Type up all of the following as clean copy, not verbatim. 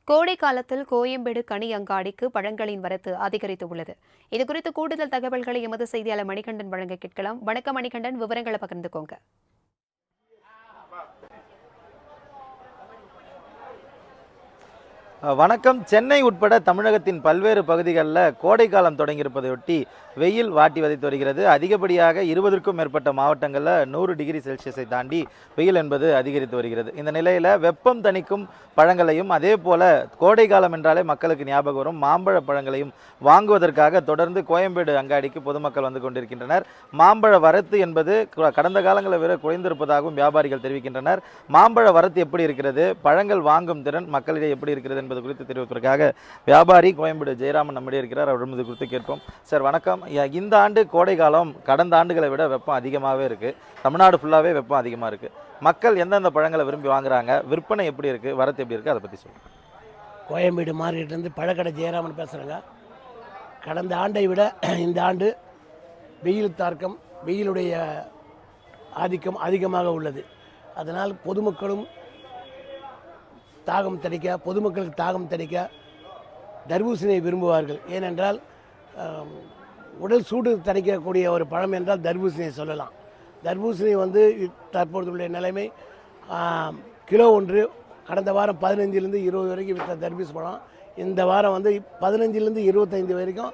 கோடை காலத்தில் கோயம்பேடு கனி அங்காடிக்கு பழங்களின் வரத்து அதிகரித்து உள்ளது. இதுகுறித்து கூடுதல் தகவல்களை எமது செய்தியாளர் மணிகண்டன் வழங்க கேட்கலாம். வணக்கம் மணிகண்டன், விவரங்களை பகிர்ந்துக்கோங்க. வணக்கம். சென்னை உட்பட தமிழகத்தின் பல்வேறு பகுதிகளில் கோடை காலம் தொடங்கியிருப்பதையொட்டி வெயில் வாட்டி வதைத்து வருகிறது. அதிகப்படியாக 20க்கும் மேற்பட்ட மாவட்டங்களில் 100 டிகிரி செல்சியஸை தாண்டி வெயில் என்பது அதிகரித்து வருகிறது. இந்த நிலையில் வெப்பம் தணிக்கும் பழங்களையும் அதே போல கோடை காலம் என்றாலே மக்களுக்கு ஞாபகம் வரும் மாம்பழ பழங்களையும் வாங்குவதற்காக தொடர்ந்து கோயம்பேடு அங்காடிக்கு பொதுமக்கள் வந்து கொண்டிருக்கின்றனர். மாம்பழ வரத்து என்பது கடந்த காலங்களை விட குறைந்திருப்பதாகவும் வியாபாரிகள் தெரிவிக்கின்றனர். மாம்பழ வரத்து எப்படி இருக்கிறது, பழங்கள் வாங்கும் திறன் மக்களிடையே எப்படி இருக்கிறது என்பது குறித்து தெரிவிப்பதற்காக வியாபாரி கோயம்பேடு ஜெயராமன் நம்மிடையே இருக்கிறார். அவரிடம் இது குறித்து கேட்போம். சார் வணக்கம். இந்த ஆண்டு கோடை காலம் கடந்த ஆண்டுகளை விட வெப்பம் அதிகமாகவே இருக்குது. தமிழ்நாடு ஃபுல்லாகவே வெப்பம் அதிகமாக இருக்குது. மக்கள் எந்தெந்த பழங்களை விரும்பி வாங்குறாங்க, விற்பனை எப்படி இருக்குது, வரத்து எப்படி இருக்குது, அதை பற்றி சொல்லுங்கள். கோயம்பேடு மார்க்கெட்லேருந்து பழக்கடை ஜெயராமன் பேசுகிறேங்க. கடந்த ஆண்டை விட இந்த ஆண்டு வெயில் தாக்கம், வெயிலுடைய ஆதிக்கம் அதிகமாக உள்ளது. அதனால் பொதுமக்களுக்கு தாகம் தணிக்க தர்பூசணியை விரும்புவார்கள். ஏனென்றால் உடல் சூடு தணிக்கக்கூடிய ஒரு பழம் என்றால் தர்பூசணியை சொல்லலாம். தர்பூசணி தற்பொழுதுள்ள நிலைமை கிலோ ஒன்று கடந்த வாரம் 15லேருந்து 20 வரைக்கும் விற்ற தர்பூசணி பழம் இந்த வாரம் 15லேருந்து 25 வரைக்கும்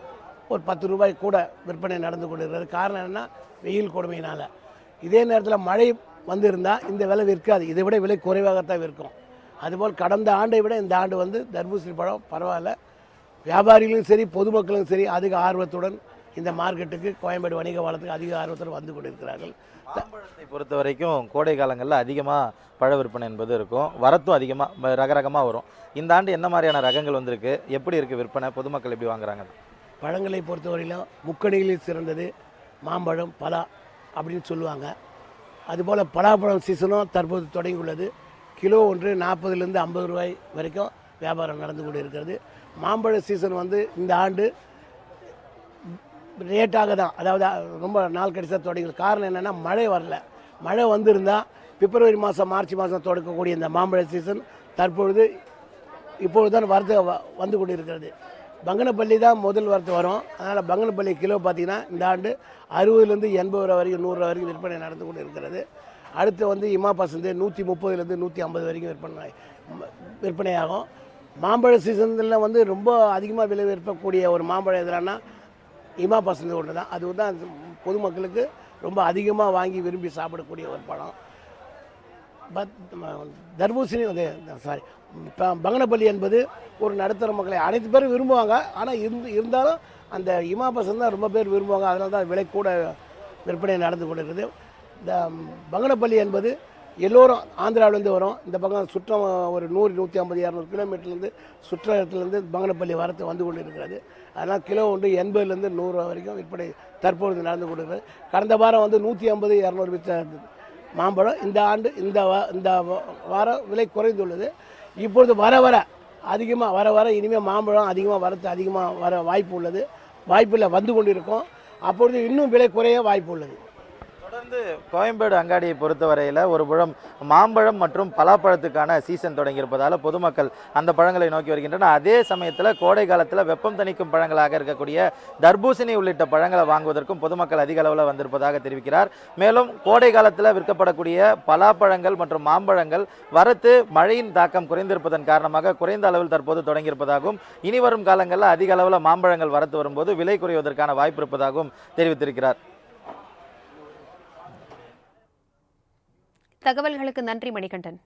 ஒரு 10 ரூபாய் கூட விற்பனை நடந்து கொண்டிருக்கிறது. காரணம் என்னென்னா வெயில் கொடுமையினால். இதே நேரத்தில் மழை வந்திருந்தால் இந்த விலை விற்காது, இதை விட விலை குறைவாகத்தான் விற்கும். அதுபோல் கடந்த ஆண்டை விட இந்த ஆண்டு தர்பூசணி பழம் பரவாயில்ல. வியாபாரிகளும் சரி பொதுமக்களும் சரி அதிக ஆர்வத்துடன் இந்த மார்க்கெட்டுக்கு கோயம்பேடு வணிக வளத்துக்கு அதிக ஆர்வத்துடன் வந்து கொண்டிருக்கிறார்கள். மாம்பழத்தை பொறுத்த வரைக்கும் கோடை காலங்களில் அதிகமாக பழ விற்பனை என்பது இருக்கும், வரத்தும் அதிகமாக ரகரகமாக வரும். இந்த ஆண்டு என்ன மாதிரியான ரகங்கள் வந்திருக்கு, எப்படி இருக்குது விற்பனை, பொதுமக்கள் எப்படி வாங்குறாங்க? பழங்களை பொறுத்தவரையிலும் முக்கணிகளில் சிறந்தது மாம்பழம், பலா அப்படின்னு சொல்லுவாங்க. அதுபோல் பலாப்பழம் சீசனும் தற்போது தொடங்கியுள்ளது. கிலோ ஒன்று 40லேருந்து 50 ரூபாய் வரைக்கும் வியாபாரம் நடந்து கொண்டு இருக்கிறது. மாம்பழ சீசன் இந்த ஆண்டு ரேட்டாக தான், அதாவது ரொம்ப நாள் கழிச்சா தொடங்குது. காரணம் என்னென்னா மழை வரல. மழை வந்திருந்தால் பிப்ரவரி மாதம் மார்ச் மாதம் தொடங்கக்கூடிய இந்த மாம்பழ சீசன் இப்பொழுது தான் வரத்து வந்து கொண்டு இருக்கிறது. பங்கனப்பள்ளி தான் முதல் வரத்து வரும். அதனால் பங்கனப்பள்ளி கிலோ பார்த்திங்கன்னா இந்த ஆண்டு 60லேருந்து 80 ரூபா வரைக்கும் 100 ரூபா வரைக்கும் விற்பனை நடந்து கொண்டு இருக்கிறது. அடுத்து இமா பசந்து 130லேருந்து 150 வரைக்கும் விற்பனையாகும். மாம்பழ சீசனில் ரொம்ப அதிகமாக விலை விற்பக்கூடிய ஒரு மாம்பழம் எதுனா இமா பசந்து ஒன்று தான். அதுதான் பொதுமக்களுக்கு ரொம்ப அதிகமாக வாங்கி விரும்பி சாப்பிடக்கூடிய ஒரு பழம். தர்பூசணி பங்கனப்பள்ளி என்பது ஒரு நடுத்தர மக்களை அனைத்து பேரும் விரும்புவாங்க. ஆனால் இருந்தாலும் அந்த இமா பசந்து தான் ரொம்ப பேர் விரும்புவாங்க. அதனால தான் விலை கூட விற்பனை நடந்து கொண்டிருக்குது. இந்த பங்கனப்பள்ளி என்பது எல்லோரும் ஆந்திராவிலேருந்து வரும். இந்த பக்கம் சுற்றம் ஒரு 100, 150, 200 கிலோமீட்டர்லேருந்து சுற்றுலாத்துலேருந்து பங்கனப்பள்ளி வரத்து வந்து கொண்டு இருக்கிறது. அதனால் கிலோ ஒன்று 80லேருந்து 100 ரூபா வரைக்கும் விற்பனை தற்பொழுது நடந்து கொண்டிருக்கிறது. கடந்த வாரம் 150, 200 விற்ற மாம்பழம் இந்த ஆண்டு இந்த வாரம் விலை குறைந்துள்ளது. இப்பொழுது வர இனிமேல் மாம்பழம் அதிகமாக வரத்து அதிகமாக வர வாய்ப்பில் வந்து கொண்டிருக்கும். அப்பொழுது இன்னும் விலை குறைய வாய்ப்பு உள்ளது. தொடர்ந்து கோயம்பேடு அங்காடியை பொறுத்தவரையில் ஒரு புறம் மாம்பழம் மற்றும் பலாப்பழத்துக்கான சீசன் தொடங்கியிருப்பதால் பொதுமக்கள் அந்த பழங்களை நோக்கி வருகின்றனர். அதே சமயத்தில் கோடை காலத்தில் வெப்பம் தணிக்கும் பழங்களாக இருக்கக்கூடிய தர்பூசணி உள்ளிட்ட பழங்களை வாங்குவதற்கும் பொதுமக்கள் அதிக அளவில் வந்திருப்பதாக தெரிவிக்கிறார். மேலும் கோடை காலத்தில் விற்கப்படக்கூடிய பலாப்பழங்கள் மற்றும் மாம்பழங்கள் வரத்து மழையின் தாக்கம் குறைந்திருப்பதன் காரணமாக குறைந்த அளவில் தற்போது தொடங்கியிருப்பதாகவும் இனி வரும் காலங்களில் அதிக அளவில் மாம்பழங்கள் வரத்து வரும்போது விலை குறைவதற்கான வாய்ப்பு இருப்பதாகவும் தெரிவித்திருக்கிறார். தகவல்களுக்கு நன்றி மணிகண்டன்.